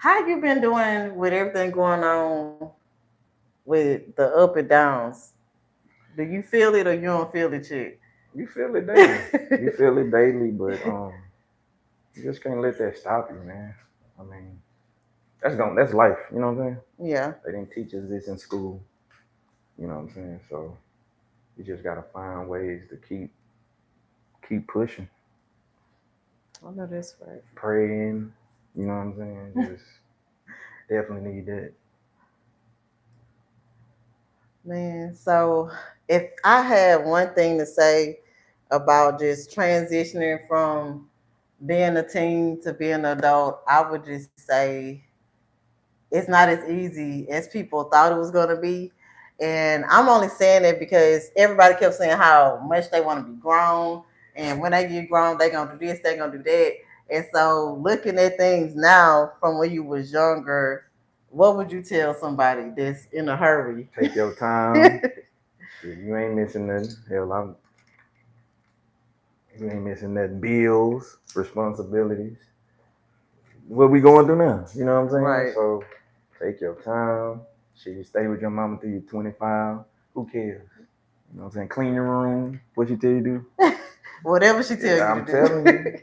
How you been doing with everything going on with the up and downs? Do you feel it or you don't feel it yet? You feel it daily. You feel it daily, but you just can't let that stop you, man. I mean, that's life. You know what I'm saying? Yeah, They didn't teach us this in school. You know what I'm saying? So you just gotta find ways to keep pushing, I know that's right. praying. You know what I'm saying? Just definitely need that. Man, so if I had one thing to say about just transitioning from being a teen to being an adult, I would just say it's not as easy as people thought it was going to be. And I'm only saying it because everybody kept saying how much they want to be grown. And when they get grown, they're going to do this, they're going to do that. And so looking at things now from when you was younger, what would you tell somebody that's in a hurry? Take your time. Shit, you ain't missing nothing. Hell, you ain't missing nothing. Bills, responsibilities. What we going through now? You know what I'm saying? Right. So take your time. Shit, you stay with your mama till you're 25. Who cares? You know what I'm saying? Clean your room. What she tell you to do? Whatever she tell Yeah, you I'm to do. telling you.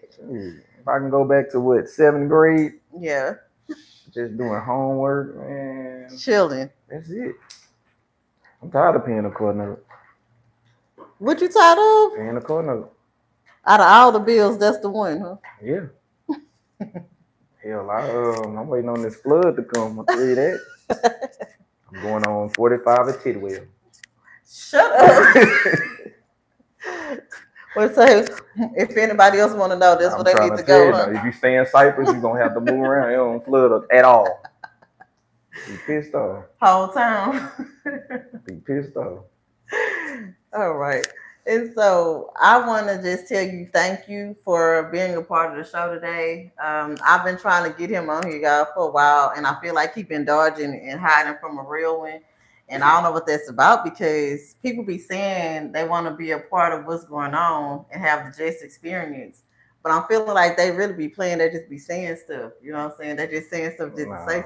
Shit, if I can go back to what, seventh grade, Yeah. just doing homework, man, Chilling. that's it. I'm tired of paying a car note. What you tired of? Paying a car note. Out of all the bills, that's the one, huh? Yeah. Hell, I'm waiting on this flood to come. I'll tell you that. I'm going on 45 at Tidwell. Shut up. Well, so if anybody else want to know, that's where I'm they trying need to to tell go, you now, huh? if you stay in Cyprus, you're going to have to move around. It don't flood at all. Be pissed off. Whole time. Be pissed off. All right. And so I want to just tell you thank you for being a part of the show today. I've been trying to get him on here, y'all, for a while, and I feel like he's been dodging and hiding from a real one. And I don't know what that's about because people be saying they want to be a part of what's going on and have the Jess experience. But I'm feeling like they really be playing, they just be saying stuff. You know what I'm saying? They just saying stuff just to say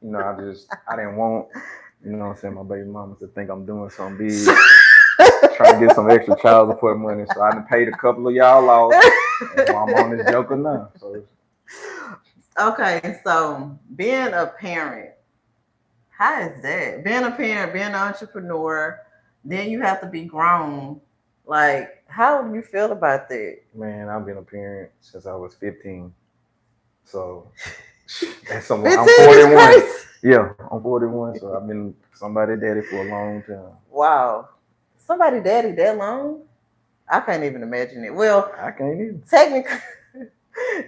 Nah. stuff. I didn't want, you know what I'm saying, my baby mama to think I'm doing something big. Trying to get some extra child support money. So I done paid a couple of y'all off. That's why I'm on this joker now. So Okay, so being a parent, how is that? Being a parent, being an entrepreneur, then you have to be grown. Like, how do you feel about that? man, I've been a parent since I was 15. So that's someone. 15 I'm is 41. crazy. Yeah, I'm 41. So I've been somebody daddy for a long time. Wow. Somebody daddy that long? I can't even imagine it. Well, I can't even. technically,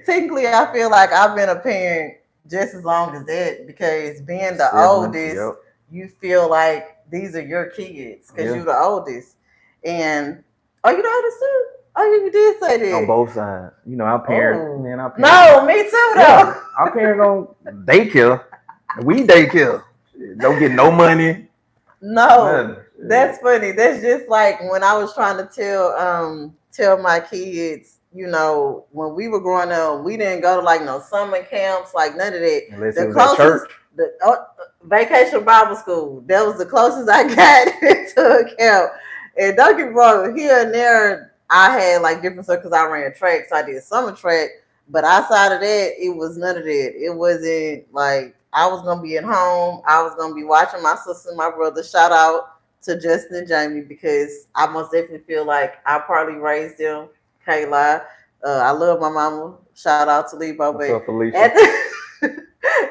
technically, I feel like I've been a parent just as long as that because being the Siblings. oldest, Yep. you feel like these are your kids because Yeah. you're the oldest. And are you the oldest too? Oh, you did say On that. both sides. You know, our parent, Oh, man, our parents. no, me too Yeah, though. our parents don't daycare. We daycare. Don't get no money. No, Nothing. that's funny. That's just like when I was trying to tell my kids, you know, when we were growing up, we didn't go to like no summer camps, like none of that. Unless it The was at closest, church. the vacation Bible school, that was the closest I got to a camp. And don't get me wrong, here and there, I had like different stuff because I ran track, so I did summer track. But outside of that, it was none of that. It wasn't like I was gonna be at home. I was gonna be watching my sister and my brother. Shout out to Justin and Jamie because I most definitely feel like I probably raised them. Can't lie. I love my mama. Shout out to Lebo, What's but up, Felicia? at the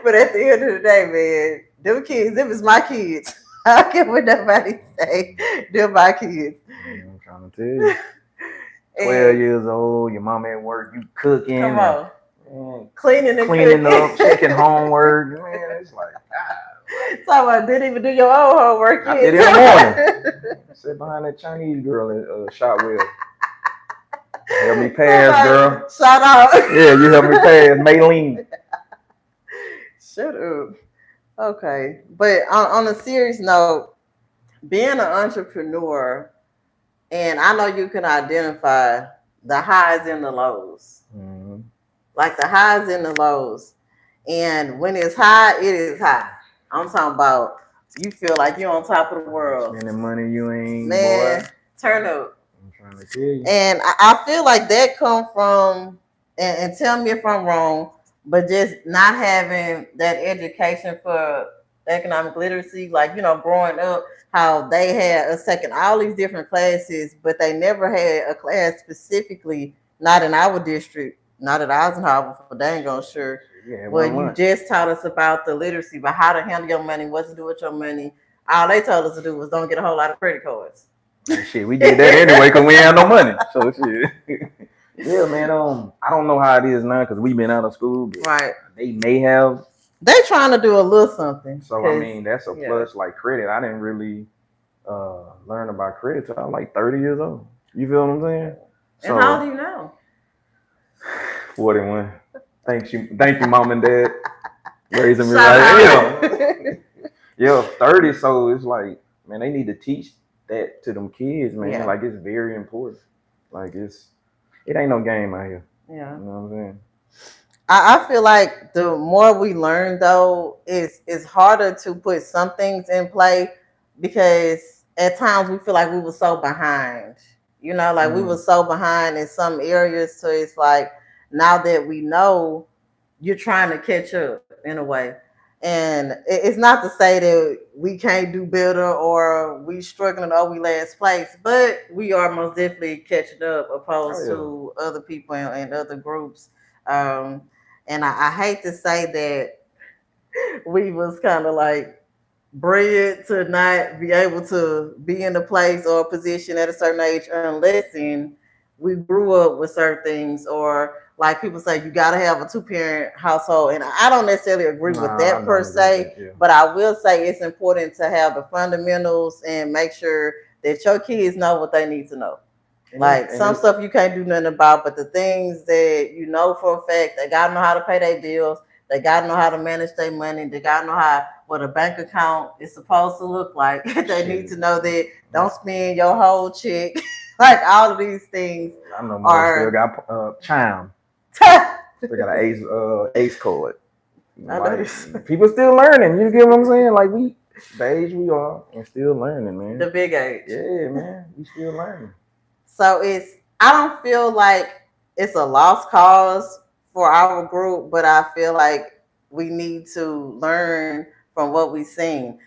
but at the end of the day, man, them kids, them is my kids. I don't care what nobody say. They're my kids. Man, I'm trying to tell you. 12 And years old, your mom at work, you cooking come and on, man, cleaning and cleaning cooking. up, checking homework. Man, it's like, God, Talking about didn't even do your own homework I did yet. it in the morning. Sit behind that Chinese girl at Shotwell. Help me pass, Somebody, girl. shout out. Yeah, you help me pass, Maylene. Shut up. Okay. But on a serious note, being an entrepreneur, and I know you can identify the highs and the lows, Mm-hmm. like the highs and the lows. And when it's high, it is high. I'm talking about you feel like you're on top of the world. Spending money you ain't, man, boy. Turn up. I'm trying to tell you. And I feel like that come from, and tell me if I'm wrong, but just not having that education for economic literacy, like, growing up, how they had us taking all these different classes, but they never had a class specifically, not in our district, not at Eisenhower for dang on sure, where you just taught us about the literacy, but how to handle your money, what to do with your money. All they told us to do was don't get a whole lot of credit cards. Shit, we did that anyway because we ain't had no money. So shit. Yeah, man. I don't know how it is now because we've been out of school. But right. They may have. They trying to do a little something. So I mean, that's a plus. Like credit, I didn't really learn about credit till I was like 30 years old. You feel what I'm saying? So, and how old do you know? 41. Thank you, mom and dad, raising me right. Yeah, 30. So it's like, man, they need to teach that to them kids, man. Yeah. Like it's very important. Like it ain't no game out here. Yeah. You know what I'm saying? I feel like the more we learn though, it's harder to put some things in play because at times we feel like we were so behind. We were so behind in some areas. So it's like now that we know, you're trying to catch up in a way. And it's not to say that we can't do better or we struggling or we last place, but we are most definitely catching up opposed to other people and other groups. And I hate to say that we was kind of like bred to not be able to be in a place or a position at a certain age unless we grew up with certain things, or like people say you got to have a 2-parent household, and I don't necessarily agree with that per se, but I will say it's important to have the fundamentals and make sure that your kids know what they need to know. Like some stuff you can't do nothing about, but the things that you know for a fact, they gotta know how to pay their bills, they gotta know how to manage their money, they gotta know what a bank account is supposed to look like. They need to know that don't spend your whole check. Like all of these things. I know most still got chime. They got an ace card. Like, people still learning. You get what I'm saying? Like the age we are, and still learning, man. The big age. Yeah, man. We still learning. So I don't feel like it's a lost cause for our group, but I feel like we need to learn from what we've seen.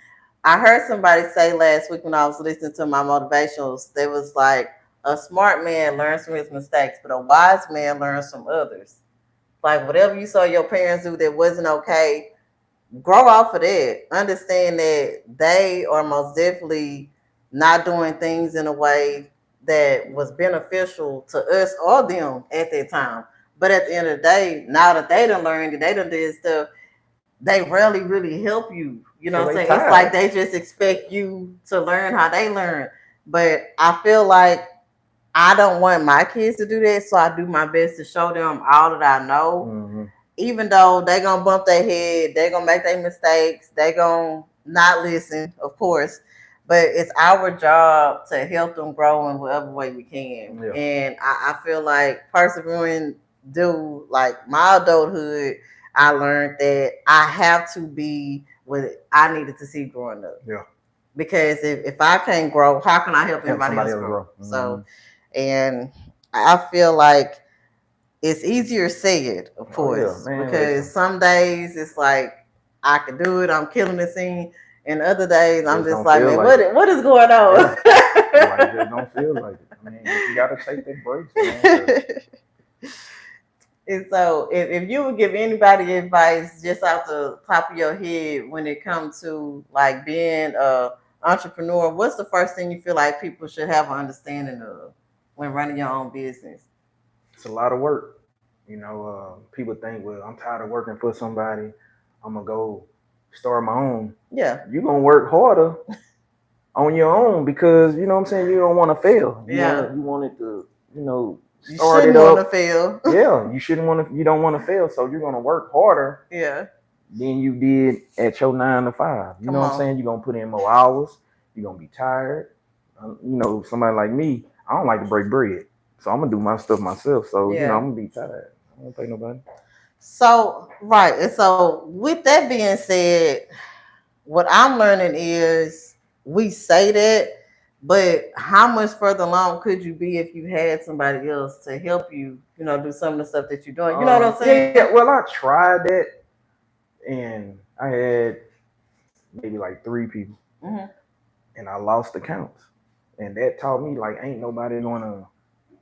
I heard somebody say last week when I was listening to my motivationals, they was like, a smart man learns from his mistakes, but a wise man learns from others. Like whatever you saw your parents do that wasn't okay, grow off of that. Understand that they are most definitely not doing things in a way that was beneficial to us or them at that time. But at the end of the day, now that they done learned, they done did stuff, they rarely really help you. You know what I'm saying? It's like they just expect you to learn how they learn. But I feel like I don't want my kids to do that, so I do my best to show them all that I know. Mm-hmm. Even though they're going to bump their head, they're going to make their mistakes, they're going to not listen, of course. But it's our job to help them grow in whatever way we can. Yeah. And I feel like persevering like my adulthood, I learned that I have to be what I needed to see growing up. Yeah. Because if I can't grow, how can I help anybody else grow? Mm-hmm. So, and I feel like it's easier said, of course, because some days it's like I can do it, I'm killing the scene, and other days I'm just like, man, what is going on? Yeah. Like, just don't feel like it. I mean, you gotta take that break, man. And so, if you would give anybody advice just off the top of your head when it comes to like being a entrepreneur, what's the first thing you feel like people should have an understanding of when running your own business? It's a lot of work. People think, well, I'm tired of working for somebody, I'm gonna go start my own. Yeah. You're gonna work harder on your own because you know what I'm saying, you don't want to fail. You want it to, you shouldn't want to fail. Yeah, you don't want to fail, so you're gonna work harder. Yeah. Than you did at your 9 to 5. You know what I'm saying? You're gonna put in more hours. You're gonna be tired. Somebody like me, I don't like to break bread, so I'm gonna do my stuff myself. So I'm gonna be tired. I don't pay nobody. So right, and so with that being said, what I'm learning is we say that, but how much further along could you be if you had somebody else to help you, do some of the stuff that you're doing? You know what I'm saying? Yeah. Well, I tried that, and I had maybe like 3 people, Mm-hmm. and I lost the counts, and that taught me like ain't nobody gonna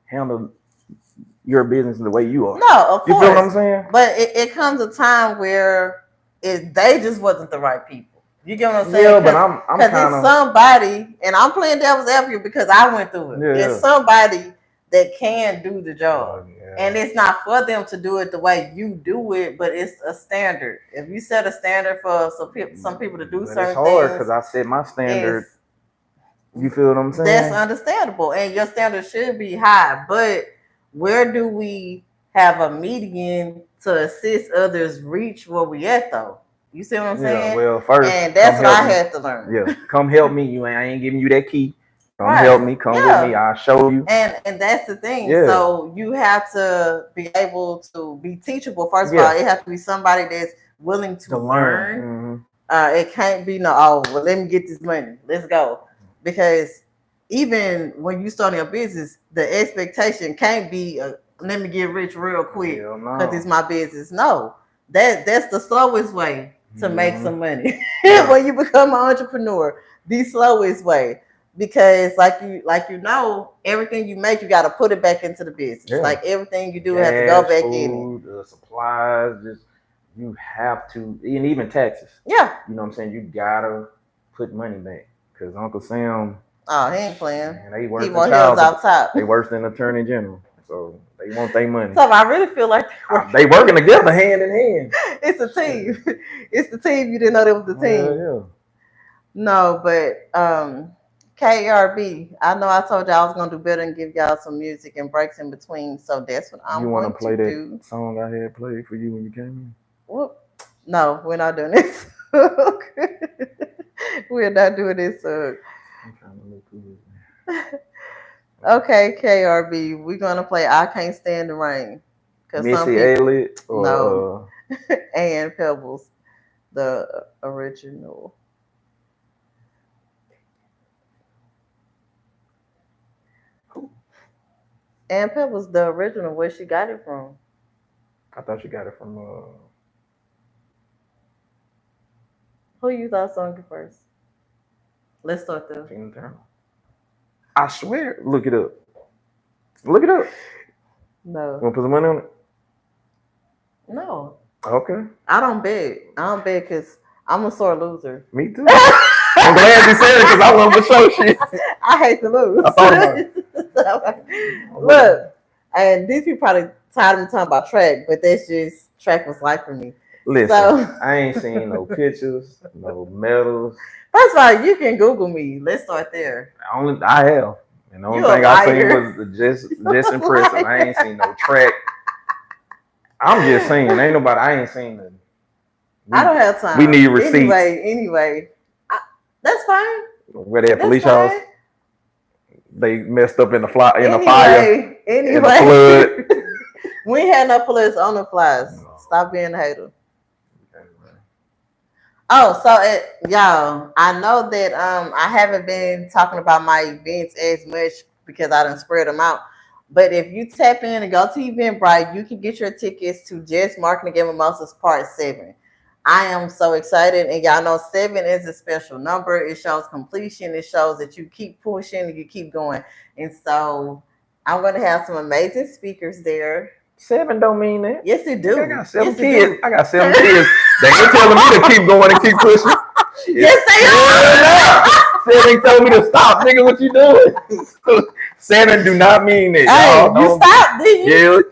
handle your business the way you are. No, of You course. feel what I'm saying? But it comes a time where they just wasn't the right people. You get what I'm saying? Yeah, but I'm kind it's of somebody, and I'm playing devil's advocate because I went through it. Yeah. It's somebody that can do the job. Yeah. And it's not for them to do it the way you do it, but it's a standard. If you set a standard for some people to do But certain it's hard things, because I set my standard. You feel what I'm saying? that's understandable, and your standard should be high. But where do we have a median to assist others reach where we at though? You see what I'm saying? Well, first, and that's what I had to learn. Yeah, come help me. I ain't giving you that key. Come Right. help me. Come with me. I'll show you. And that's the thing. Yeah. So you have to be able to be teachable. First of all, it has to be somebody that's willing to learn. Mm-hmm. It can't be well, let me get this money. Let's go. Because even when you start your business, the expectation can't be let me get rich real quick because it's my business. No, that's the slowest way to make some money. When you become an entrepreneur, the slowest way. Because everything you make, you got to put it back into the business. Yeah. Like everything you do has to go back in it. Supplies, just you have to, and even taxes. Yeah. You know what I'm saying? You gotta put money back. Because Uncle Sam, he ain't playing. Man, he worse than off top. They worse than Attorney General. So they want their money. So I really feel like they working together hand in hand. It's a team. It's the team. You didn't know there was a team. Yeah. No, but KERB. I know I told y'all I was gonna do better and give y'all some music and breaks in between. So that's what I'm going to play. You want to play that song I had played for you when you came in? Whoop. No, we're not doing this. We're not doing this. I'm trying to look good. Okay, KERB. We're gonna play "I Can't Stand the Rain." Missy Elliott or no, and Pebbles, the original. And Pebbles, the original. Where she got it from? I thought she got it from. Who you thought sung it first? Let's start there. Tina Turner. I swear. Look it up. Look it up. No. Want to put some money on it? No. Okay. I don't bet because I'm a sore loser. Me too. I'm glad you said it because I want to show shit. I hate to lose. Look, and these people probably tired of me talking about track, but that's just track was life for me. Listen, I ain't seen no pictures, no medals. First of all, you can Google me. Let's start there. I have. And the only thing I seen was just impressive. I ain't seen no track. I'm just saying, I ain't seen nothing. I don't have time. We need receipts. Anyway, that's fine. Where they at Felicia house? They messed up in the fire. Anyway. In the flood. We ain't had no floods on the flies. No. Stop being a hater. Oh, so y'all, I know that I haven't been talking about my events as much because I done spread them out. But if you tap in and go to Eventbrite, you can get your tickets to Jess Marketing and Mimosas Part 7. I am so excited, and y'all know 7 is a special number. It shows completion. It shows that you keep pushing and you keep going. And so I'm going to have some amazing speakers there. 7 don't mean that. Yes, it do. I got 7 kids. I got 7 kids. They ain't telling me to keep going and keep pushing. Yes, they are. 7 told me to stop, nigga. What you doing? 7 do not mean that. Hey, you stopped, didn't you? Yeah.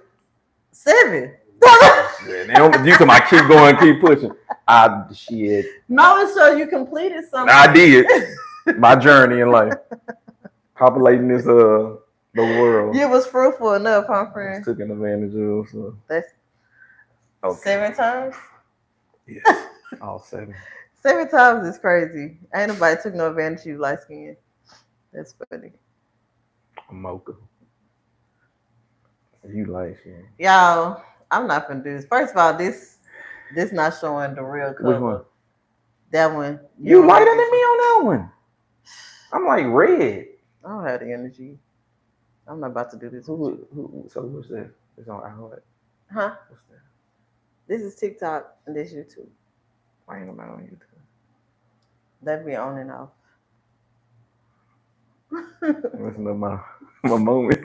7. You come, I keep going, keep pushing. Shit. No, it's so you completed something. I did. My journey in life. Populating this the world. You was fruitful enough, huh, friend? Taking advantage of. So. That's okay. 7 times? Yes. All 7. 7 times is crazy. Ain't nobody took no advantage of you light skin. That's funny. A mocha. You light skin. Y'all, I'm not gonna do this. First of all, this not showing the real Which cover. one? That one. You lighter than me on that one. I'm like red. I don't have the energy. I'm not about to do this. So what's that? It's on Adulthood. Huh? What's that? This is TikTok and this YouTube. Why ain't nobody on YouTube? That be on and off. Listen to my moment.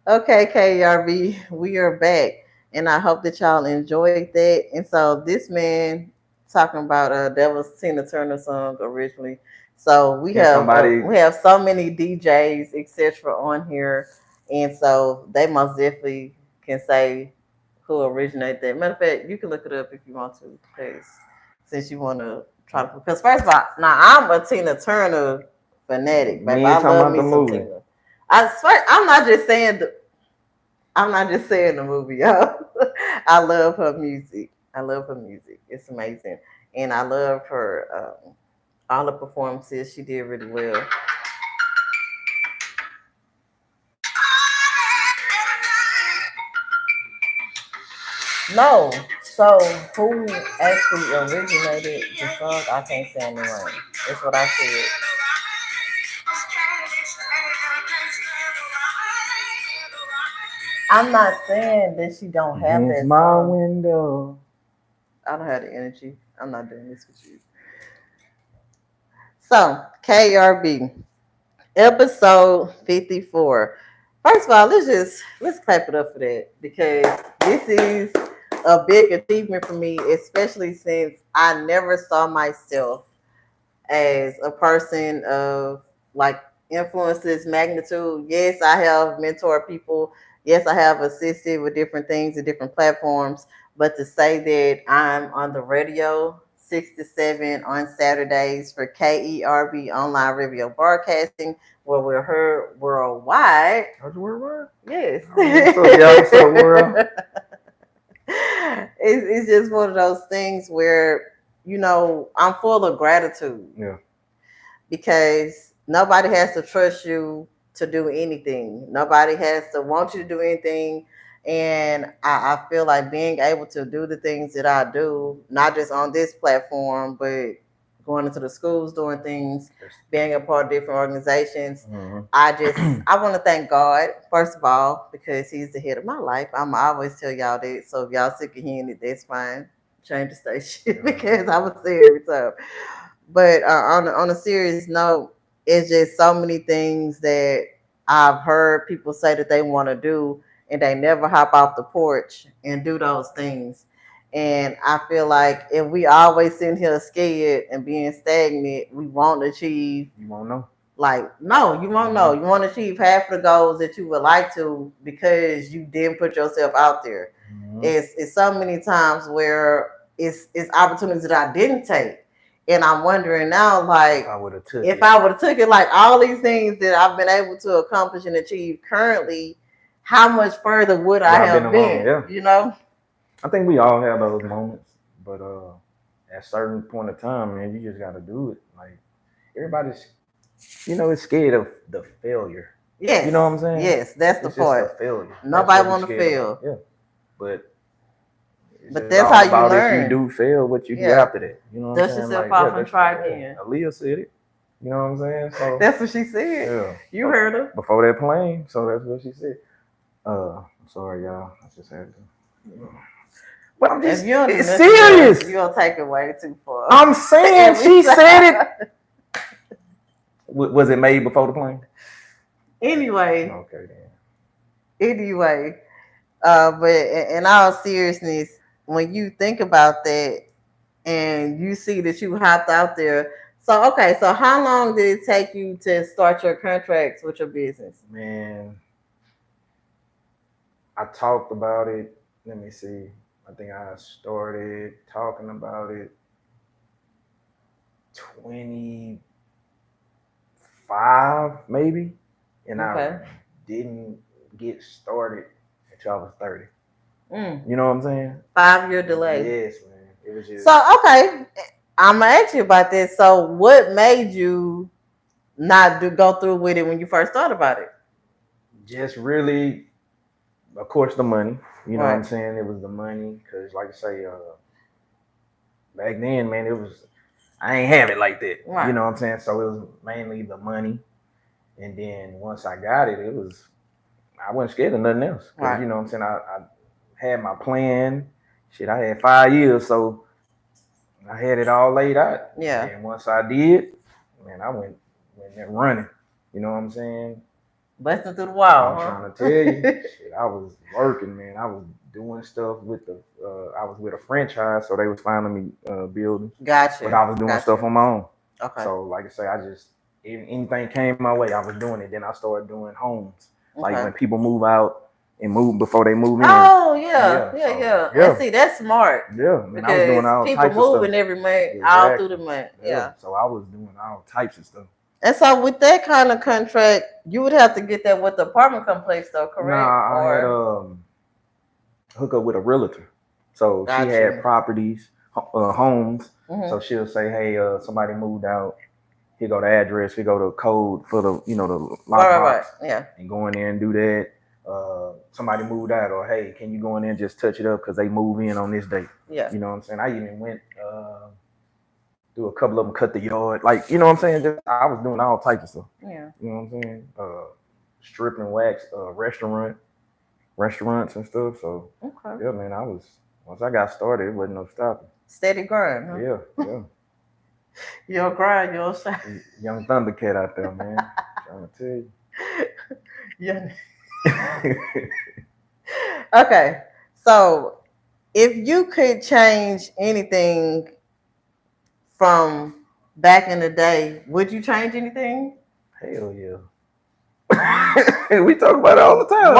Okay, KERB, we are back, and I hope that y'all enjoyed that. And so this man talking about that was Tina Turner song originally. So we have so many DJs etc. on here, and so they most definitely can say who originated that. Matter of fact, you can look it up if you want to, because since you want to try to. Because first of all, now I'm a Tina Turner fanatic, baby. I love me some Tina. I swear, I'm not just saying the movie, y'all. I love her music. I love her music. It's amazing, and I love her all the performances. She did really well. No, so who actually originated the song? I can't say any rain. That's what I said. I'm not saying that she don't have Against that my song. window. I don't have the energy. I'm not doing this with you. So, KRB, episode 54. First of all, let's clap it up for that, because this is a big achievement for me, especially since I never saw myself as a person of like influences magnitude. Yes, I have mentored people. Yes, I have assisted with different things and different platforms. But to say that I'm on the radio 6 to 7 on Saturdays for KERB online radio broadcasting, where we're heard worldwide. Heard you worldwide? Yes. What's up, world? It's just one of those things where, I'm full of gratitude. Yeah. Because nobody has to trust you to do anything. Nobody has to want you to do anything. And I feel like being able to do the things that I do, not just on this platform, but going into the schools, doing things, being a part of different organizations. Mm-hmm. I want to thank God, first of all, because He's the head of my life. I always tell y'all that. So if y'all sick of hearing it, that's fine. Change the station because I would say every time. But on a serious note, it's just so many things that I've heard people say that they want to do, and they never hop off the porch and do those things. And I feel like if we always sitting here scared and being stagnant, we won't achieve. You won't know. Like, no, you won't know. You won't achieve half the goals that you would like to because you didn't put yourself out there. Mm-hmm. It's so many times where it's opportunities that I didn't take. And I'm wondering now, like, if I would have took it, like all these things that I've been able to accomplish and achieve currently, how much further would I have been? Yeah. I think we all have those moments, but at a certain point of time, man, you just got to do it. Like, everybody's, is scared of the failure. Yes. You know what I'm saying? Yes, that's the part. Just the failure. Nobody want to fail. About. Yeah. But that's how you learn. If you do fail, what you do after that. You know what I'm saying? Dust yourself off and try again. Aaliyah said it. You know what I'm saying? So that's what she said. Yeah. You heard her. Before that plane, so that's what she said. I'm sorry, y'all. I just had to. But I'm just, it's serious. You're going to take it way too far. I'm saying she said it. Was it made before the plane? Anyway. Okay, then. Anyway. But in all seriousness, when you think about that and you see that you hopped out there. So, okay. So how long did it take you to start your contracts with your business? Man, I talked about it. Let me see. I think I started talking about it 25 maybe, and I didn't get started until I was 30. You know what I'm saying? 5-year delay. Yes, man. It was just so okay. I'm gonna ask you about this. So, what made you not go through with it when you first thought about it? Just really of course, the money. You know what I'm Right. saying? It was the money because, like I say, back then, man, it was I ain't have it like that. Right. You know what I'm saying? So it was mainly the money, and then once I got it, I wasn't scared of nothing else because Right. you know what I'm saying. I had my plan. Shit, I had 5 years, so I had it all laid out. Yeah. And then once I did, man, I went there running. You know what I'm saying? Busting through the wall. I'm trying to tell you, shit, I was working, man. I was doing stuff with I was with a franchise, so they was finding me buildings. Gotcha. But I was doing stuff on my own. Okay. So, like I say, anything came my way, I was doing it. Then I started doing homes. Like when people move out and move before they move in. Oh, yeah. And see, that's smart. Yeah, man, I was doing all people types of stuff. moving every month, all through the month. Yeah. So I was doing all types of stuff. And so with that kind of contract, you would have to get that with the apartment complex, though, correct? Nah, I had hook up with a realtor. So she had properties, homes. Mm-hmm. So she'll say, hey, somebody moved out. Here go the address. Here go the code for the the lockbox. Right. Yeah. And go in there and do that. Somebody moved out, or hey, can you go in there and just touch it up because they move in on this date? Yeah. You know what I'm saying? I even went through a couple of them, cut the yard, like you know what I'm saying. Just I was doing all types of stuff. Yeah. You know what I'm saying? Strip and wax, restaurants and stuff. So yeah, man, once I got started, it wasn't no stopping. Steady grind. Huh? Yeah. You'll grind, you'll shine. Young Thundercat out there, man. Trying to tell you. Yeah. Okay, so if you could change anything from back in the day, would you change anything? Hell yeah. We talk about it all the time.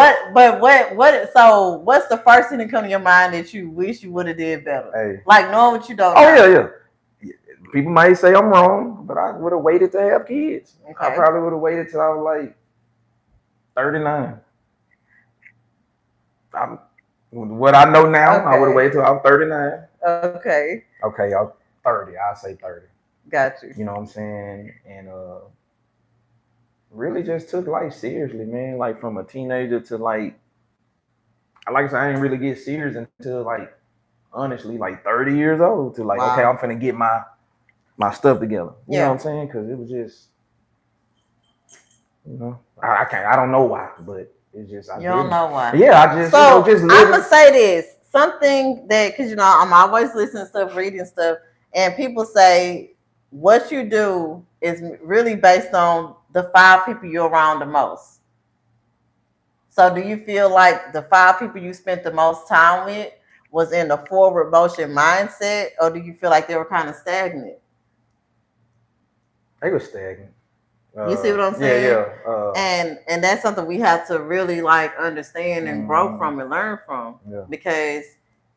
So what's the first thing that come to your mind that you wish you would have did better? Hey. Like knowing what you don't know. Yeah. People might say I'm wrong, but I would have waited to have kids. Okay. I probably would have waited till I was like 39. What I know now, I would have waited till I was 39. Okay, I'm 30. I'll say 30. Got you. You know what I'm saying? And really just took life seriously, man. Like from a teenager to like I said, I didn't really get serious until like honestly like 30 years old. To like, okay, I'm finna get my stuff together. You know what I'm saying? Because it was just, I don't know why, but it's just you don't know why. Yeah, I just just living. I'm gonna say this something that because I'm always listening to stuff, reading stuff, and people say what you do is really based on the 5 people you're around the most. So do you feel like the 5 people you spent the most time with was in the forward motion mindset, or do you feel like they were kind of stagnant? They were stagnant. You see what I'm saying? Yeah. And that's something we have to really like understand and grow from and learn from, because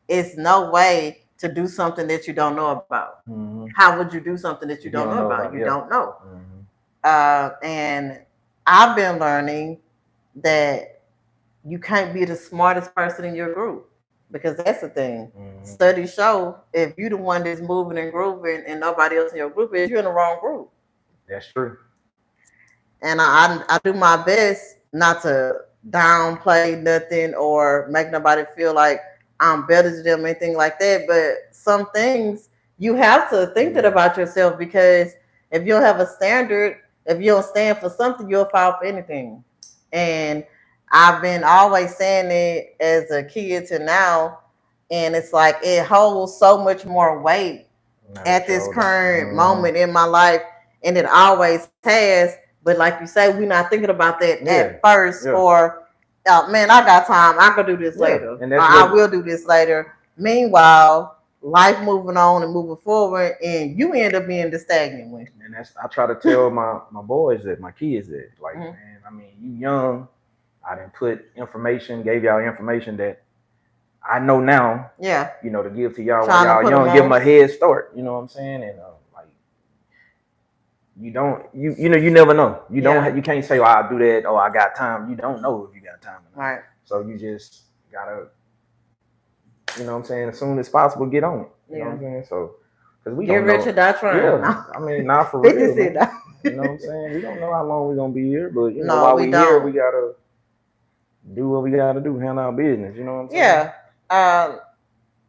it's no way to do something that you don't know about. Mm-hmm. How would you do something that you don't know about? You don't know. Mm-hmm. And I've been learning that you can't be the smartest person in your group, because that's the thing. Mm-hmm. Studies show if you're the one that's moving and grooving and nobody else in your group is, you're in the wrong group. That's true. And I do my best not to downplay nothing or make nobody feel like I'm better than them, anything like that. But some things you have to think that about yourself, because if you don't have a standard, if you don't stand for something, you'll fall for anything. And I've been always saying it as a kid to now, and it's like it holds so much more weight at this current moment in my life, and it always has. But like you say, we're not thinking about that at first, or man, I got time. I can do this later. And I will do this later. Meanwhile, life moving on and moving forward, and you end up being the stagnant one. And I try to tell my boys that, my kids that, like, man, I mean, you young. I didn't gave y'all information that I know now. Yeah. To give to y'all when y'all young, give them a head start. You know what I'm saying? And you never know. You can't say, oh, I'll do that. Oh, I got time. You don't know if you got time or not. Right. So you just gotta, you know what I'm saying, as soon as possible, get on it. You know what I'm saying? So, because we get rich or die trying. Yeah. I mean, not for real. You know what I'm saying? We don't know how long we're gonna be here, but while we're here, we gotta do what we gotta do, handle our business. You know what I'm saying? Yeah.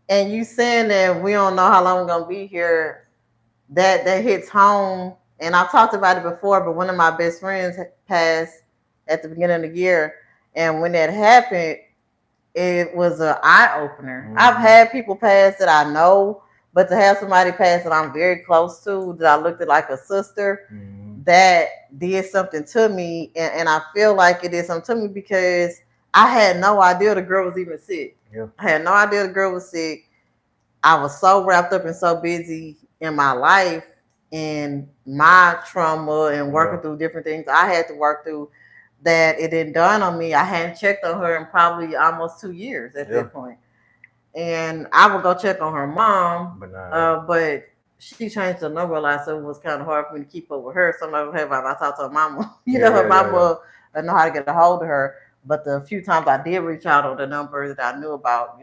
And you saying that we don't know how long we're gonna be here, that hits home. And I've talked about it before, but one of my best friends passed at the beginning of the year, and when that happened, it was an eye opener. Mm-hmm. I've had people pass that I know, but to have somebody pass that I'm very close to, that I looked at like a sister, mm-hmm. that did something to me, and I feel like it did something to me because I had no idea the girl was even sick. Yeah. I had no idea the girl was sick. I was so wrapped up and so busy in my life and my trauma and working through different things I had to work through that it didn't dawn on me. I hadn't checked on her in probably almost 2 years at that point. And I would go check on her mom, but she changed the number a lot, so it was kind of hard for me to keep up with her. Sometimes if I talk to her mama, her mama know how to get a hold of her. But the few times I did reach out on the number that I knew about,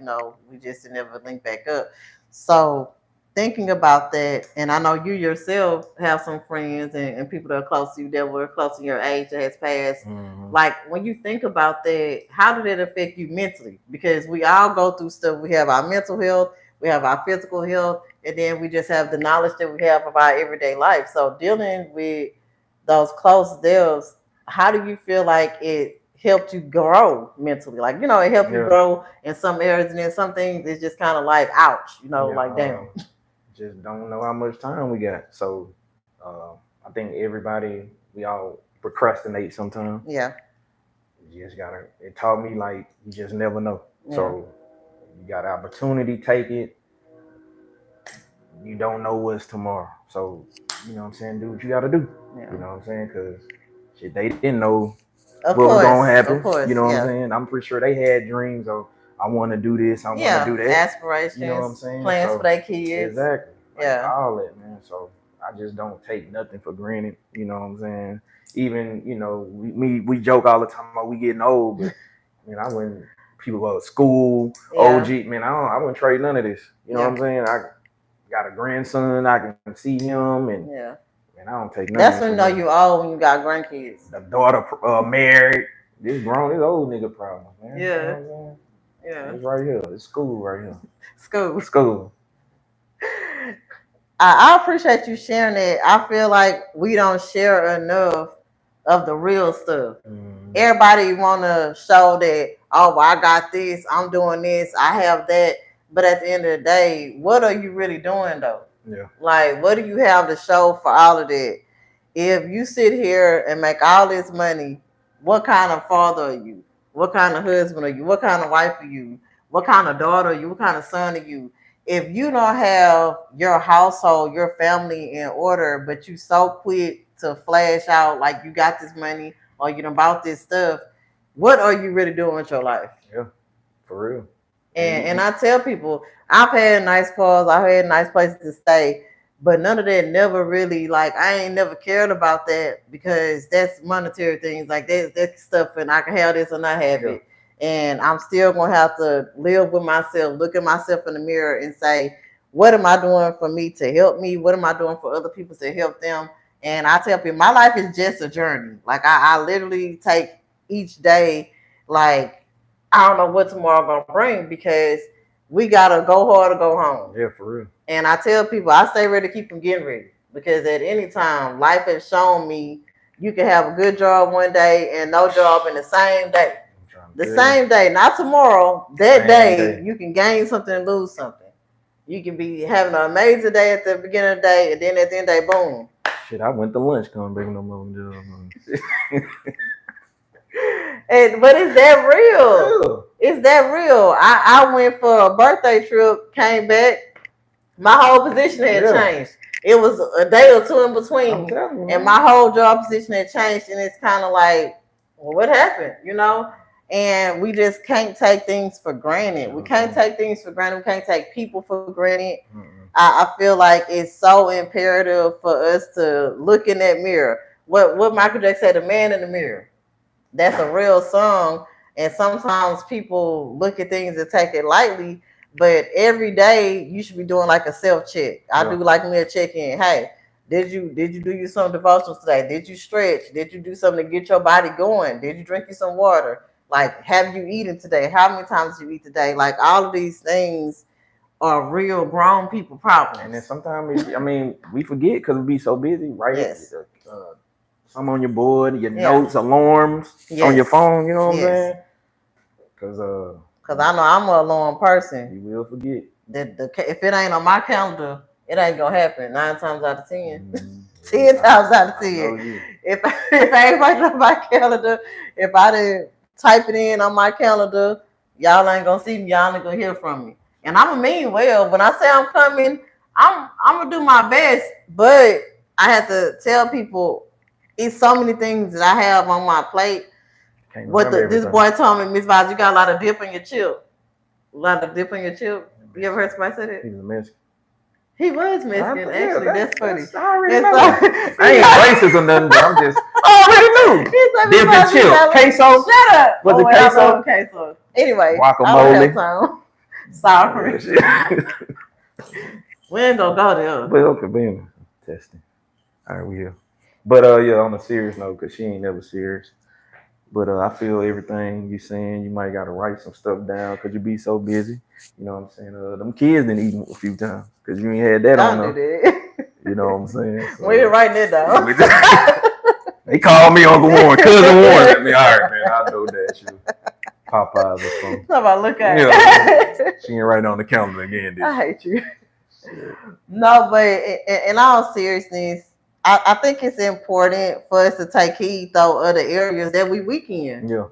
we just never linked back up. So thinking about that, and I know you yourself have some friends and people that are close to you that were close to your age that has passed. Mm-hmm. Like when you think about that, how did it affect you mentally? Because we all go through stuff. We have our mental health, we have our physical health, and then we just have the knowledge that we have about everyday life. So dealing with those close deaths, how do you feel like it helped you grow mentally? Like, it helped you grow in some areas, and then some things it's just kind of like, ouch, like damn. Just don't know how much time we got. So I think we all procrastinate sometimes. Yeah. You just gotta, it taught me like, you just never know. Yeah. So you got an opportunity, take it. You don't know what's tomorrow. So, you know what I'm saying, do what you gotta do. Yeah. You know what I'm saying? Because shit, they didn't know what was going to happen. You know what I'm saying? I'm pretty sure they had dreams of, I want to do this, I want to do that. Aspirations. You know what I'm saying? Plans for their kids. Exactly. Like, all that, man. So I just don't take nothing for granted. You know what I'm saying? Even, we joke all the time about we getting old, but I wouldn't, people go to school, OG, man, I wouldn't trade none of this. You know what I'm saying? I got a grandson, I can see him, and man, I don't take nothing. That's when you know you old, when you got grandkids. The daughter married. This old nigga problem, man. Yeah. You know what I'm saying? Yeah. It's right here. It's school right here. School. I appreciate you sharing that. I feel like we don't share enough of the real stuff. Mm. Everybody want to show that, oh, well, I got this, I'm doing this, I have that. But at the end of the day, what are you really doing, though? Yeah. Like, what do you have to show for all of that? If you sit here and make all this money, what kind of father are you? What kind of husband are you? What kind of wife are you? What kind of daughter are you? What kind of son are you? If you don't have your household, your family in order, but you so quick to flash out like you got this money or you done bought this stuff, what are you really doing with your life? Yeah, for real. And I tell people, I've had nice cars, I've had nice places to stay, but none of that never really, like, I ain't never cared about that because that's monetary things. Like, that's stuff, and I can have this or not have it. And I'm still going to have to live with myself, look at myself in the mirror and say, what am I doing for me to help me? What am I doing for other people to help them? And I tell people, my life is just a journey. Like, I literally take each day, like, I don't know what tomorrow going to bring because we got to go hard or go home. Yeah, for real. And I tell people, I stay ready to keep them getting ready because at any time, life has shown me you can have a good job one day and no job in the same day. Same day, not tomorrow. That day, you can gain something and lose something. You can be having an amazing day at the beginning of the day, and then at the end of the day, boom. Shit, I went to lunch, come bring no more jobs. But is that real? Is that real? I went for a birthday trip, came back, my whole position had changed. It was a day or two in between, and my whole job position had changed, and it's kind of like, well, what happened, And we just can't take things for granted. We can't take things for granted. We can't take people for granted. I feel like it's so imperative for us to look in that mirror. What Michael Jackson said, the man in the mirror. That's a real song. And sometimes people look at things and take it lightly. But every day you should be doing like a self-check. I do like me a check-in. Hey, did you do some devotionals today? Did you stretch? Did you do something to get your body going? Did you drink you some water? Like, have you eaten today? How many times do you eat today? Like, all of these things are real grown people problems. And then sometimes, we forget because we be so busy, right? Yes. Some on your board, your notes, alarms on your phone. You know what I'm saying? Because I know I'm an alarm person. You will forget. If it ain't on my calendar, it ain't gonna happen 9 times out of 10. 10 times out of 10. If I ain't writing on my calendar, if I didn't type it in on my calendar, y'all ain't gonna see me. Y'all ain't gonna hear from me. And I'm a mean well. When I say I'm coming, I'm gonna do my best. But I have to tell people it's so many things that I have on my plate. This boy told me, Miss Vaz, you got a lot of dip in your chip. A lot of dip in your chip. You ever heard somebody say that? He was Mexican. He was Mexican, actually. That's funny. I already know. I ain't racist or nothing, but I'm just. I already knew. Dip and chip. Queso. Shut up. Was it queso? Queso. Anyway. Guacamole. Sorry. We ain't gonna go there. But okay, being testing. All right, we here. But on a serious note, because she ain't never serious. But I feel everything you saying. You might got to write some stuff down because you be so busy. You know what I'm saying? Them kids didn't eat a few times because you ain't had that on them. You know what I'm saying? So, we ain't writing it down. They called me Uncle Warren, Cousin Warren at me. All right, man, I know that. You Popeyes or something. How about look at it? She ain't writing on the calendar again, did she? I hate you. No, but in all seriousness, I think it's important for us to take heed though other areas that we weak in. Yeah.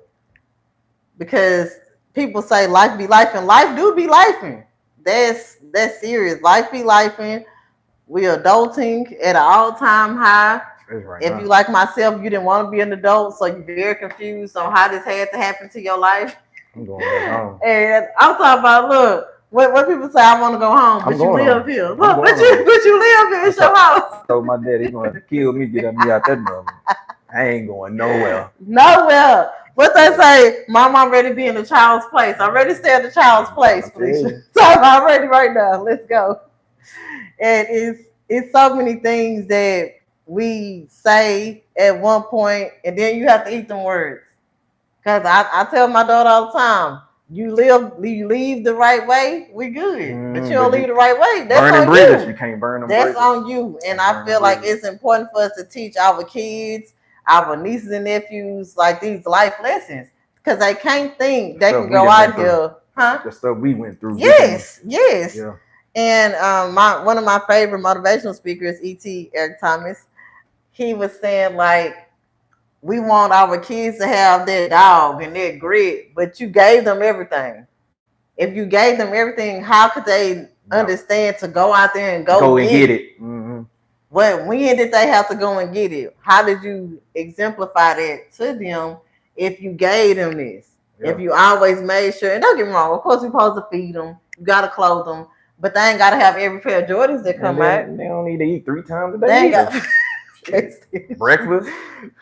Because people say life be life and life do be lifing. That's serious. Life be lifing. We adulting at an all-time high. Right if you like myself, you didn't want to be an adult, so you're very confused on how this had to happen to your life. I'm going back home. And I'm talking about, look, when people say I want to go home, but you live here. Look, but you live here. It's your house. I told my daddy he's going to kill me, get me out that mother. I ain't going nowhere. Nowhere. What they say, Mom, I'm ready to be in the child's place. I'm ready to stay at the child's place, please. So I'm ready right now. Let's go. And it's so many things that we say at one point, and then you have to eat them words. Because I tell my daughter all the time, you leave the right way, we good. But you don't leave the right way. That's burning on bridges. you. You can't burn them. That's on you. And I feel like it's important for us to teach our kids, our nieces and nephews, like these life lessons. Because they can't think they can go out here. Huh? The stuff we went through. Yes. Yeah. And one of my favorite motivational speakers, E.T. Eric Thomas, he was saying, like, we want our kids to have that dog and that grit, but you gave them everything. If you gave them everything, how could they understand to go out there and go and get it? Mm-hmm. When did they have to go and get it? How did you exemplify that to them if you gave them this? Yeah. If you always made sure, and don't get me wrong, of course you're supposed to feed them, you got to clothe them, but they ain't got to have every pair of Jordans that come out. They don't need to eat 3 times a day. Breakfast,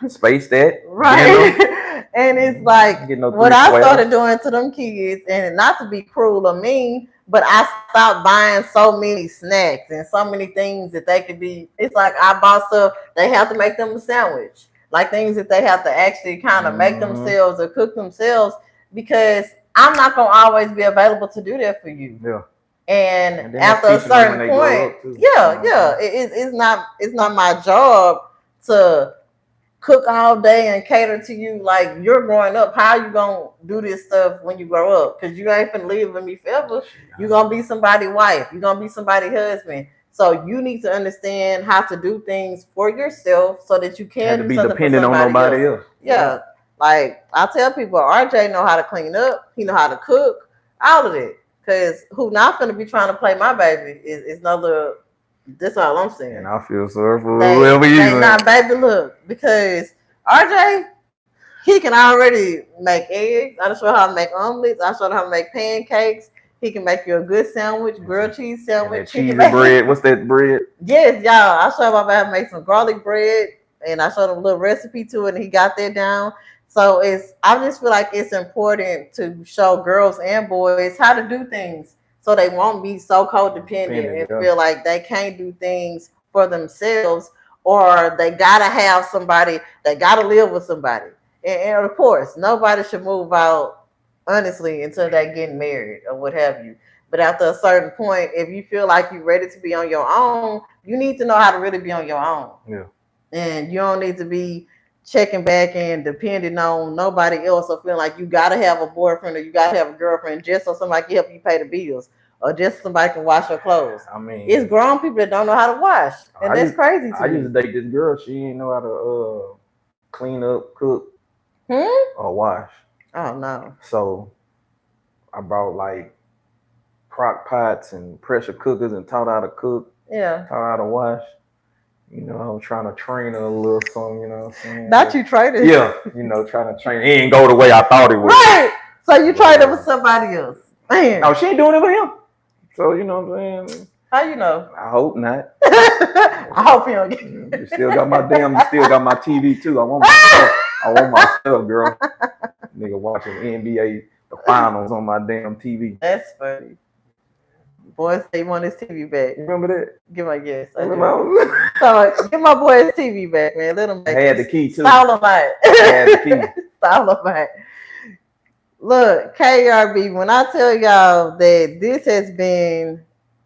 space that, right? And it's like what I started doing to them kids, and not to be cruel or mean, but I stopped buying so many snacks and so many things that they could be. It's like I bought stuff they have to make them a sandwich, like things that they have to actually kind of make themselves or cook themselves, because I'm not gonna always be available to do that for you. Yeah. And after a certain point, it's not my job to cook all day and cater to you. Like, you're growing up, how you gonna do this stuff when you grow up? Because you ain't finna live with me forever. You're gonna be somebody's wife. You're gonna be somebody's husband. So you need to understand how to do things for yourself so that you can do be something dependent for on nobody else. Yeah. Like, I tell people, RJ know how to clean up. He know how to cook. All of it. Because who not going to be trying to play my baby is another. That's all I'm saying. And I feel sorry for whoever you are. Not baby, look, because RJ, he can already make eggs. I just showed how to make omelets. I showed how to make pancakes. He can make you a good sandwich, grilled cheese sandwich. Cheesy bread. What's that bread? Yes, y'all. I showed my baby how to make some garlic bread, and I showed him a little recipe to it, and he got that down. So I just feel like it's important to show girls and boys how to do things so they won't be so codependent and feel like they can't do things for themselves, or they gotta have somebody, they gotta live with somebody. And of course, nobody should move out honestly until they getting married or what have you. But after a certain point, if you feel like you're ready to be on your own, you need to know how to really be on your own. Yeah. And you don't need to be checking back and depending on nobody else or feeling like you gotta have a boyfriend or you gotta have a girlfriend just so somebody can help you pay the bills or just somebody can wash your clothes. I mean, It's grown people that don't know how to wash, and that's crazy to I me. used to date this girl. She didn't know how to clean up, cook, or wash. Oh no. So I brought like crock pots and pressure cookers and taught her how to cook, Yeah. taught her how to wash. You know, I was trying to train her a little something, you know what I'm saying? Not you training. Yeah, you know, trying to train. It didn't go the way I thought it would. Right. So you tried it with somebody else. Man. No, she ain't doing it with him. So, you know what I'm saying? How you know? I hope not. I hope you don't get You still got my TV too. I want my stuff, girl. Nigga watching NBA, the finals on my damn TV. That's funny. Boy, say you want his TV back. You remember that? Give my guess. So, give my boy his TV back, man. Let him back. I had the key too. Solomite. I had the key. Solomite. Look, KERB, when I tell y'all that this has been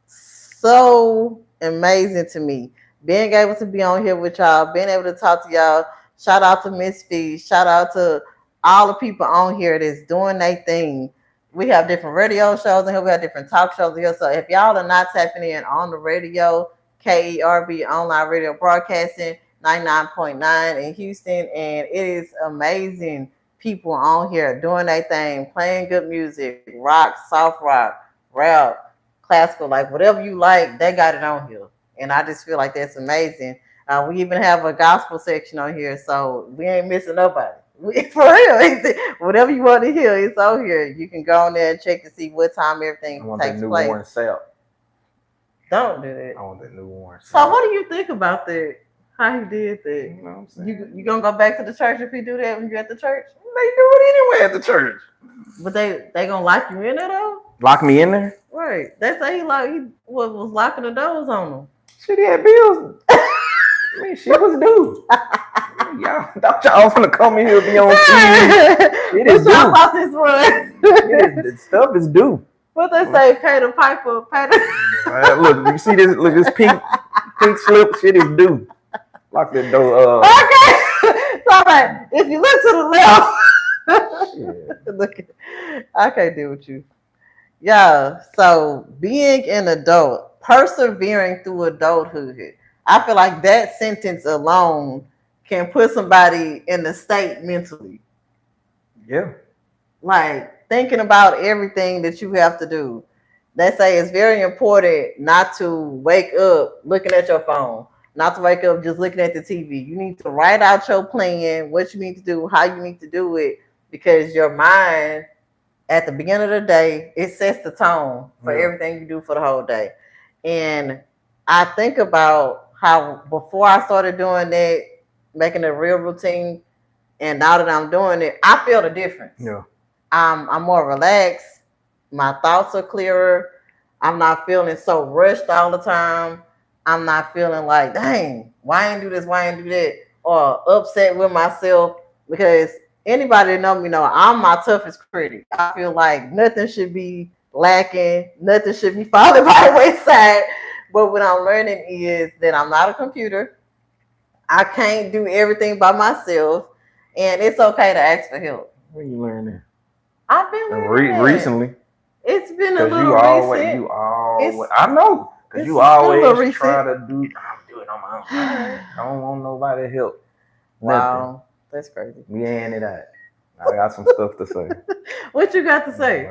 so amazing to me, being able to be on here with y'all, being able to talk to y'all, shout out to Miss Fee, shout out to all the people on here that's doing their thing. We have different radio shows in here. We have different talk shows in here. So if y'all are not tapping in on the radio, KERB online radio broadcasting 99.9 in Houston, and it is amazing people on here doing their thing, playing good music, rock, soft rock, rap, classical, like whatever you like, they got it on here. And I just feel like that's amazing. We even have a gospel section on here, so we ain't missing nobody. For real, whatever you want to hear, it's on here. You can go on there and check to see what time everything takes place. Warren Sapp. Don't do that. I want that new Warren Sapp. So what do you think about that? How he did that? You know what I'm saying? You gonna go back to the church if he do that when you're at the church? They do it anyway at the church. But they gonna lock you in there though? Lock me in there? Right. They say he was locking the doors on him. Shit, he had bills. I mean, shit was due. Y'all thought y'all was gonna come in here and be on TV. It is due. About this one. The stuff is due. What they say, pay the piper, pay the... Look, you see this? Look, this pink slip. Shit is due. Lock that door. Okay. So like, if you look to the left, look, I can't deal with you. Yeah. So being an adult, persevering through adulthood, I feel like that sentence alone can put somebody in the state mentally. Yeah. Like thinking about everything that you have to do. They say it's very important not to wake up looking at your phone, not to wake up just looking at the TV. You need to write out your plan, what you need to do, how you need to do it, because your mind at the beginning of the day, it sets the tone for everything you do for the whole day. And I think about how before I started doing that, making a real routine, and now that I'm doing it, I feel the difference. Yeah. I'm more relaxed. My thoughts are clearer. I'm not feeling so rushed all the time. I'm not feeling like, dang, why I ain't do this, why I ain't do that, or upset with myself, because anybody that know me know I'm my toughest critic. I feel like nothing should be lacking, nothing should be falling by the wayside. But what I'm learning is that I'm not a computer. I can't do everything by myself, and it's okay to ask for help. When you learning? I've been learning recently. It's been a little recent. You always, I know, because you always try to do. I'm doing it on my own. I don't want nobody help. Wow, nothing. That's crazy. We ain't it out. I got some stuff to say. What you got to say?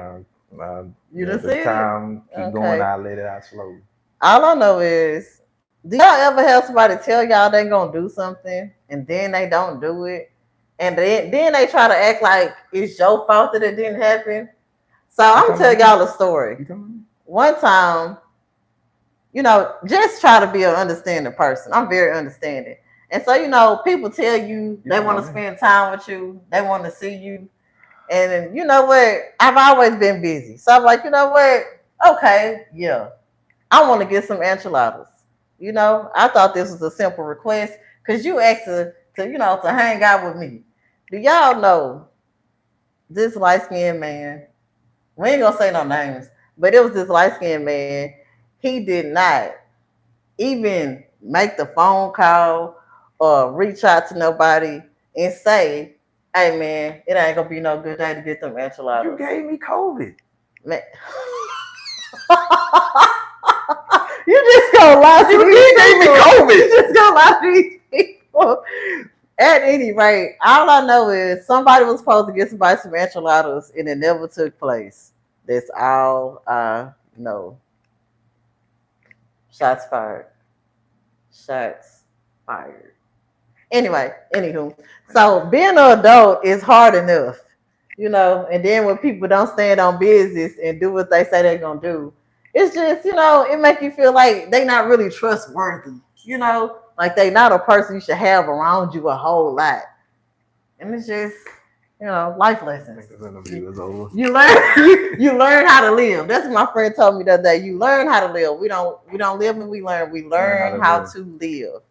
You done said time it? Keep going. I let it out slowly. All I know is, do y'all ever have somebody tell y'all they gonna do something and then they don't do it, and then they try to act like it's your fault that it didn't happen? So I'm gonna tell y'all a story. One time, just try to be an understanding person. I'm very understanding. And so, people tell you they want to spend time with you. They want to see you. And you know what? I've always been busy. So I'm like, you know what? Okay, yeah. I want to get some enchiladas. I thought this was a simple request because you asked to hang out with me. Do y'all know this light skinned man? We ain't gonna say no names, but it was this light skinned man. He did not even make the phone call or reach out to nobody and say, "Hey man, it ain't gonna be no good day to get them You enchiladas." gave me COVID. Man. You just gonna lie to these gave me people. COVID. You just gonna lie to these people. At any rate, all I know is somebody was supposed to get somebody some enchiladas and it never took place. That's all I know. Shots fired. Shots fired. Anyway, anywho, so being an adult is hard enough, and then when people don't stand on business and do what they say they're gonna do, it's just, it make you feel like they not really trustworthy, like they not a person you should have around you a whole lot. And it's just, life lessons. This interview is over. You learn you learn how to live. That's what my friend told me the other day. You learn how to live. We don't live and we learn. We learn how to live.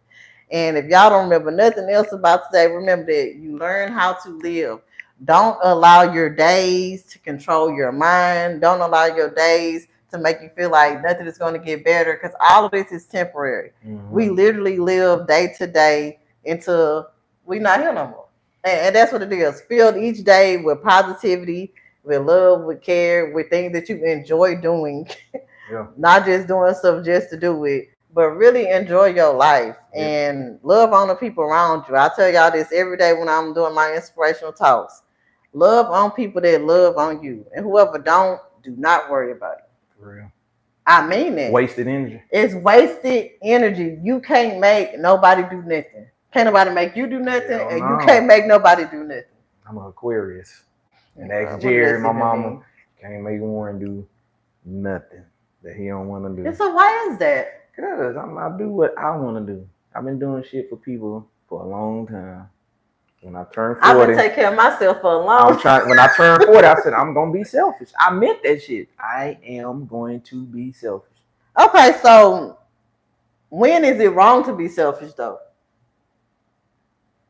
And if y'all don't remember nothing else about today, remember that you learn how to live. Don't allow your days to control your mind. Don't allow your days to make you feel like nothing is going to get better, because all of this is temporary. Mm-hmm. We literally live day to day until we're not here no more. And that's what it is. Filled each day with positivity, with love, with care, with things that you enjoy doing. Yeah. Not just doing stuff just to do it, but really enjoy your life and love on the people around you. I tell y'all this every day when I'm doing my inspirational talks. Love on people that love on you. And whoever don't, do not worry about it. For real. I mean it. Wasted energy. It's wasted energy. You can't make nobody do nothing. Can't nobody make you do nothing, and you can't make nobody do nothing. I'm an Aquarius. And ex Jerry, my mama, can't make Warren do nothing that he don't want to do. And so why is that? Because I do what I want to do. I've been doing shit for people for a long time. When I turned 40, I've been taking care of myself for a long time. When I turned 40, I said, I'm going to be selfish. I meant that shit. I am going to be selfish. Okay, so when is it wrong to be selfish, though?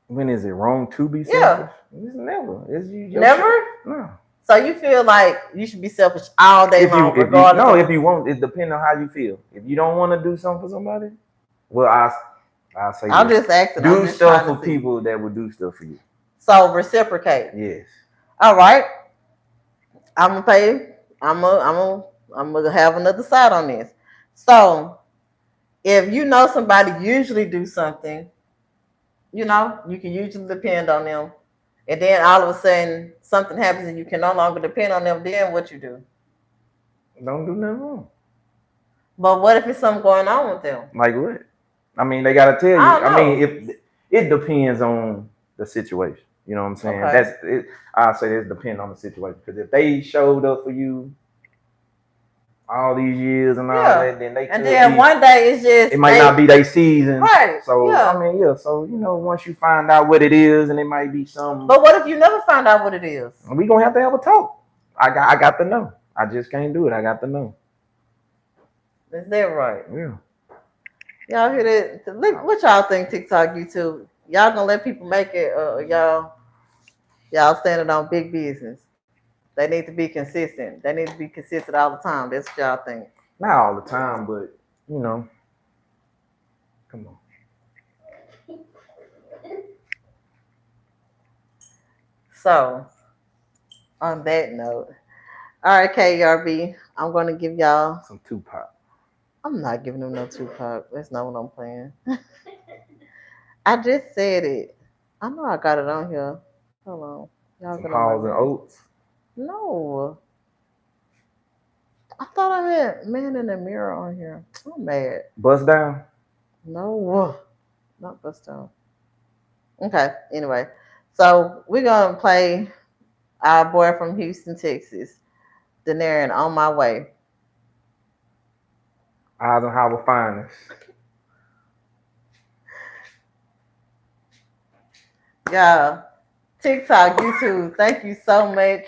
When is it wrong to be selfish? It's never. It's never? No. So you feel like you should be selfish all day long, regardless? If you want, it depends on how you feel. If you don't want to do something for somebody, well, I'll say I'm just asking. Do stuff for people that would do stuff for you. So reciprocate. Yes. All right. I'm gonna pay. I'm gonna have another side on this. So if you know somebody usually do something, you can usually depend on them. And then all of a sudden something happens and you can no longer depend on them, then what you do? Don't do nothing wrong. But what if it's something going on with them? Like what? I mean, they gotta tell you. I mean, it depends on the situation. You know what I'm saying? Okay. That's it. I say it depends on the situation. Because if they showed up for you all these years and all that, then they could. And then one day it's just it might not be their season. Right. So I mean, so once you find out what it is, and it might be something. But what if you never find out what it is? We gonna have to have a talk. I got to know. I just can't do it. I got to know. Is that right? Yeah. Y'all hear that? What y'all think? TikTok, YouTube, y'all gonna let people make it? Y'all standing on big business. They need to be consistent. They need to be consistent all the time. That's what y'all think. Not all the time, but come on. So, on that note, all right, KERB, I'm going to give y'all some Tupac. I'm not giving them no Tupac. That's not what I'm playing. I just said it. I know I got it on here. Hold on. Y'all some Halls and Oates? No. I thought I had Man in the Mirror on here. I'm mad. Bust Down? No. Not Bust Down. Okay. Anyway. So we're going to play our boy from Houston, Texas, Daenerys, On My Way. Eisenhower Finest. Yeah. TikTok, YouTube, thank you so much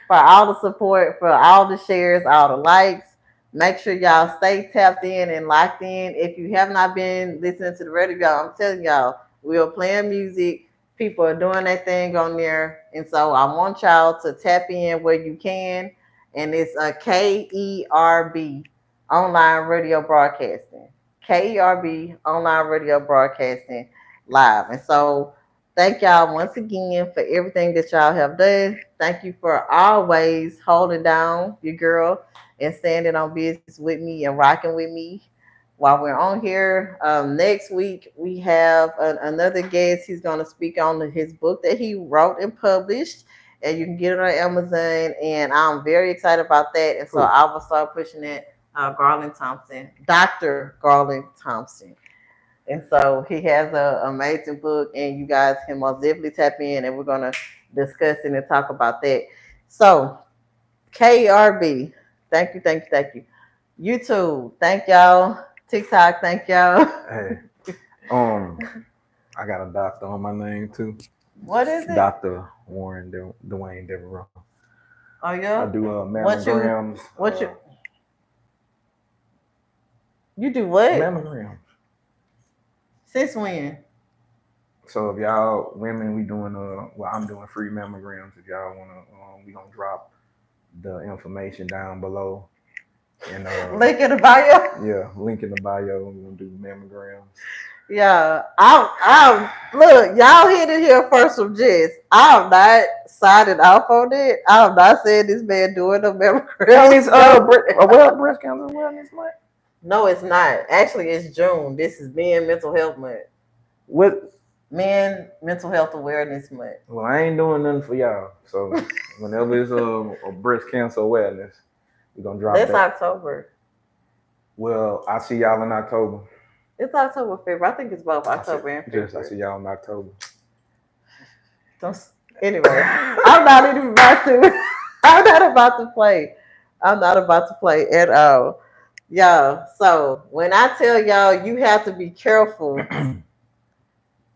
for all the support, for all the shares, all the likes. Make sure y'all stay tapped in and locked in. If you have not been listening to the radio, I'm telling y'all, we are playing music. People are doing their thing on there. And so I want y'all to tap in where you can. And it's a KERB online radio broadcasting. KERB online radio broadcasting live. And so thank y'all once again for everything that y'all have done. Thank you for always holding down your girl and standing on business with me and rocking with me while we're on here. Next week, we have another guest. He's going to speak on his book that he wrote and published. And you can get it on Amazon. And I'm very excited about that. And so Cool. I will start pushing it. Garland Thompson, Dr. Garland Thompson. And so he has an amazing book, and you guys can most definitely tap in, and we're going to discuss it and talk about that. So, KRB, thank you, thank you, thank you. YouTube, thank y'all. TikTok, thank y'all. Hey, I got a doctor on my name too. What is it? Dr. Warren Dwayne Devereaux. Oh yeah. I do mammograms. You do what? Mammograms. Since when? So if y'all women, we doing I'm doing free mammograms. If y'all wanna, we gonna drop the information down below. And link in the bio. Yeah, link in the bio. We're gonna do mammograms. Yeah, I'm look, y'all hit it here first from Jess. I'm not signing off on it. I'm not saying this man doing a mammogram. It's breast cancer awareness month. No, it's not. Actually, it's June. This is Men Mental Health Month. What? Men Mental Health Awareness Month. Well, I ain't doing nothing for y'all. So whenever it's a breast cancer awareness, we're gonna drop That's that. October. Well, I see y'all in October. It's October, February. I think it's both October and February. Yes, I see y'all in October. Anyway, I'm not even about to. I'm not about to play. I'm not about to play at all. Y'all, so when I tell y'all you have to be careful,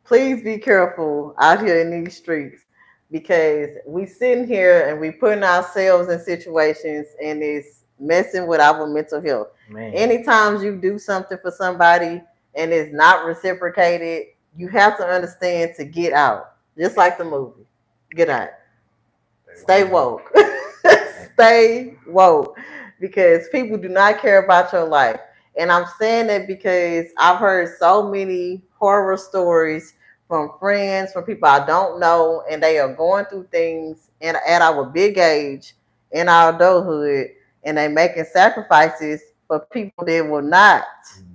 please be careful out here in these streets, because we sitting here and we putting ourselves in situations and it's messing with our mental health. Man. Anytime you do something for somebody and it's not reciprocated, you have to understand to get out. Just like the movie. Get out. Stay woke. Stay woke. Because people do not care about your life. And I'm saying that because I've heard so many horror stories from friends, from people I don't know, and they are going through things at our big age, in our adulthood, and they making sacrifices for people that will not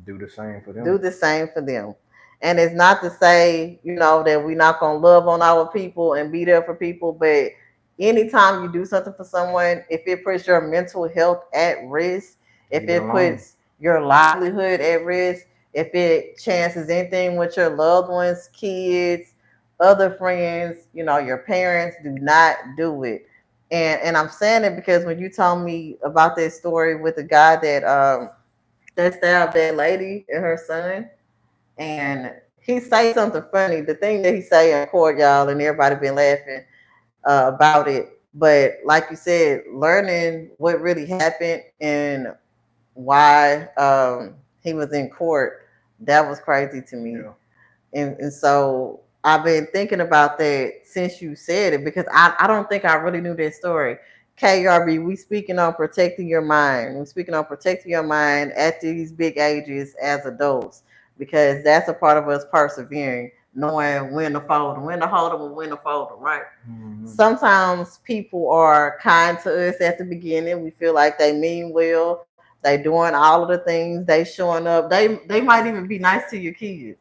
do the same for them. Do the same for them. And it's not to say, that we're not going to love on our people and be there for people, but anytime you do something for someone, if it puts your mental health at risk, if it puts your livelihood at risk, if it chances anything with your loved ones, kids, other friends, your parents, do not do it. And I'm saying it because when you told me about that story with the guy that stabbed that lady and her son, and he say something funny. The thing that he say in court, y'all, and everybody been laughing about it. But like you said, learning what really happened and why he was in court, that was crazy to me. Yeah. And so I've been thinking about that since you said it, because I don't think I really knew that story. KRB, we speaking on protecting your mind. We're speaking on protecting your mind at these big ages as adults, because that's a part of us persevering, knowing when to fold them, when to hold them, and when to fold them, right? Mm-hmm. Sometimes people are kind to us at the beginning. We feel like they mean well. They doing all of the things. They showing up. They might even be nice to your kids.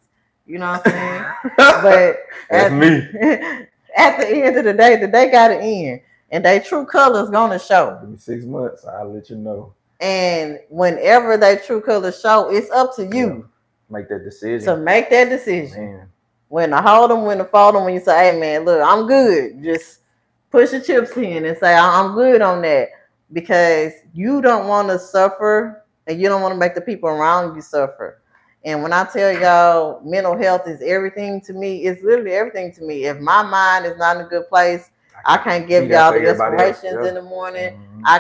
You know what I'm saying? But that's me. At the end of the day got to end. And their true colors gonna show. In 6 months, I'll let you know. And whenever their true colors show, it's up to you. Make that decision. To make that decision. Man. When to hold them, when to fold them, when you say, hey man, look, I'm good. Just push your chips in and say, I'm good on that. Because you don't want to suffer, and you don't want to make the people around you suffer. And when I tell y'all mental health is everything to me, it's literally everything to me. If my mind is not in a good place, I can't give y'all the inspirations in the morning. Mm-hmm. I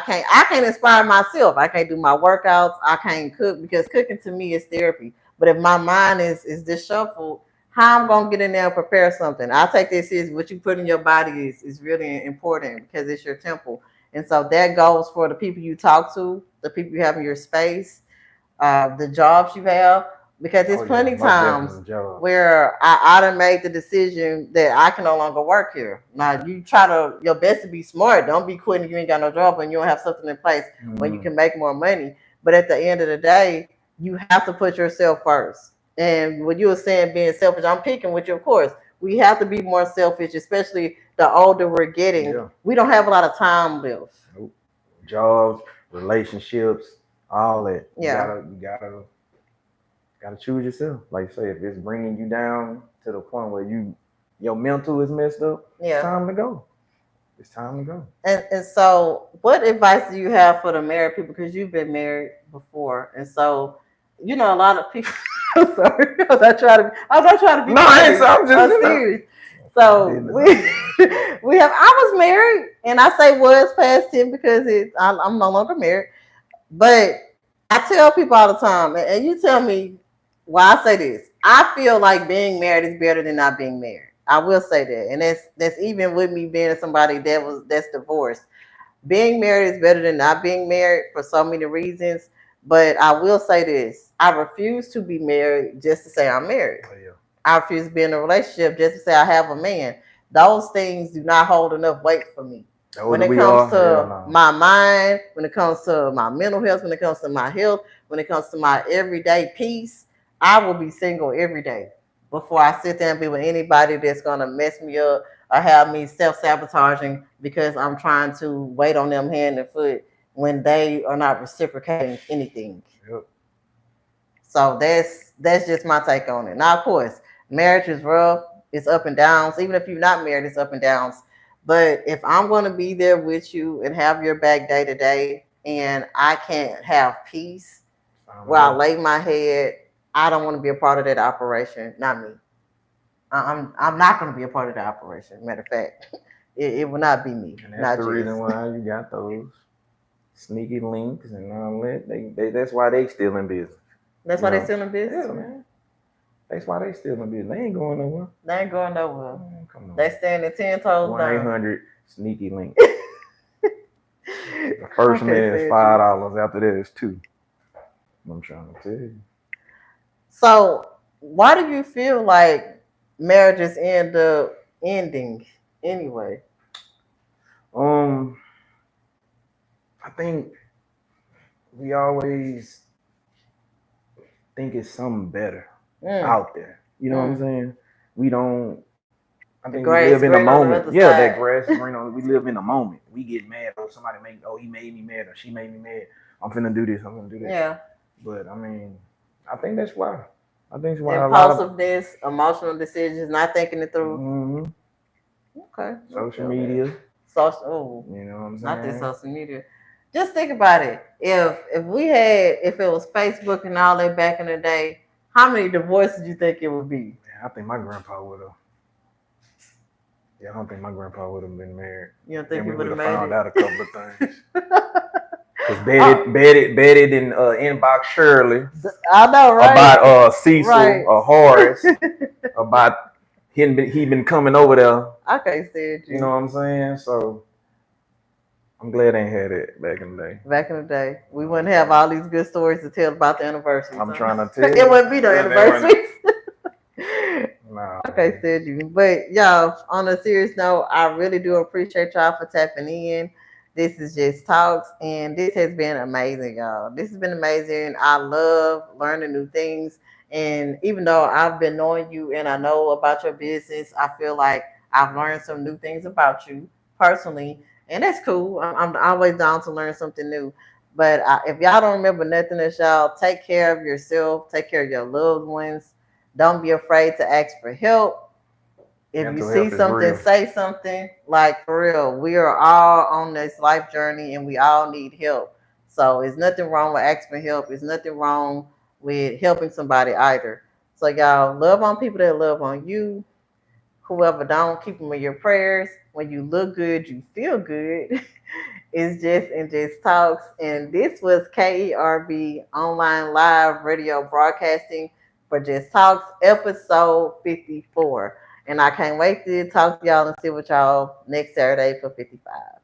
can't inspire myself. I can't do my workouts. I can't cook, because cooking to me is therapy. But if my mind is disheveled, how I'm gonna get in there and prepare something. I take this as what you put in your body is really important because it's your temple. And so that goes for the people you talk to, the people you have in your space, the jobs you have, because there's Oh yeah, plenty most times definitely jobs. where I done made the decision that I can no longer work here. Now you try to your best to be smart. Don't be quitting if you ain't got no job and you don't have something in place where you can make more money. But at the end of the day, you have to put yourself first. And when you were saying being selfish, I'm picking with you, of course. We have to be more selfish, especially the older we're getting. Yeah. We don't have a lot of time left. Nope. Jobs, relationships, all that. Yeah. You gotta choose yourself. Like you say, if it's bringing you down to the point where your mental is messed up, Yeah. it's time to go. It's time to go. And so, what advice do you have for the married people? Because you've been married before, and so you know a lot of people. I'm sorry, I'm not trying to be. No, I ain't. I'm just serious. So we have. I was married, and I say was past tense because I'm no longer married. But I tell people all the time, and you tell me why I say this. I feel like being married is better than not being married. I will say that, and that's even with me being somebody that's divorced. Being married is better than not being married for so many reasons. But I will say this: I refuse to be married just to say I'm married. Oh, yeah. I refuse to be in a relationship just to say I have a man. Those things do not hold enough weight for me. When it comes to my mind, when it comes to my mental health, when it comes to my health, when it comes to my everyday peace, I will be single every day before I sit there and be with anybody that's gonna mess me up or have me self-sabotaging because I'm trying to wait on them hand and foot when they are not reciprocating anything. Yep. So that's just my take on it. Now, of course, marriage is rough. It's up and downs. Even if you're not married, it's up and downs. But if I'm going to be there with you and have your back day to day, and I can't have peace where I lay my head, I don't want to be a part of that operation. Not me. I'm not going to be a part of the operation. Matter of fact, it will not be me. And that's the reason why you got those sneaky links and all that. That's why they still in business. That's why they still in business. Yeah, man. That's why they still in business. They ain't going nowhere. They ain't going nowhere. Come on. They standing 10 toes down. 1-800 sneaky link. The first man is $5. After that is $2. I'm trying to tell you. So why do you feel like marriages end up ending anyway? I think we always think it's something better out there. You know what I'm saying? We don't. I think we live in the moment. Yeah, that grass is green on. We live in the moment. We get mad or somebody he made me mad or she made me mad. I'm finna do this. I'm gonna do that. Yeah. But I mean, I think that's why. I think it's why impulsiveness, emotional decisions, not thinking it through. Mm-hmm. Okay. Social media. You know what I'm saying? Not this social media. Just think about it. If it was Facebook and all that back in the day, how many divorces do you think it would be? Man, I think my grandpa would have. Yeah, I don't think my grandpa would have been married. You don't think he would have found out a couple of things? Because Betty didn't inbox Shirley. I know, right? About Cecil or Horace. About he been coming over there. I can't stand you. You know what I'm saying? So I'm glad they ain't had it back in the day. Back in the day, we wouldn't have all these good stories to tell about the anniversary. I'm trying to tell you. It wouldn't be no anniversaries. Nah, okay, said you. But y'all, on a serious note, I really do appreciate y'all for tapping in. This is Jess Talks, and this has been amazing, y'all. This has been amazing. I love learning new things. And even though I've been knowing you and I know about your business, I feel like I've learned some new things about you personally. And that's cool. I'm always down to learn something new. But if y'all don't remember nothing else, y'all, take care of yourself. Take care of your loved ones. Don't be afraid to ask for help. If you see something, say something. Like, for real, we are all on this life journey and we all need help. So there's nothing wrong with asking for help. There's nothing wrong with helping somebody either. So y'all, love on people that love on you. Whoever don't, keep them in your prayers. When you look good, you feel good. It's Jess and Jess Talks. And this was KERB Online Live Radio Broadcasting for Jess Talks, episode 54. And I can't wait to talk to y'all and see what y'all next Saturday for 55.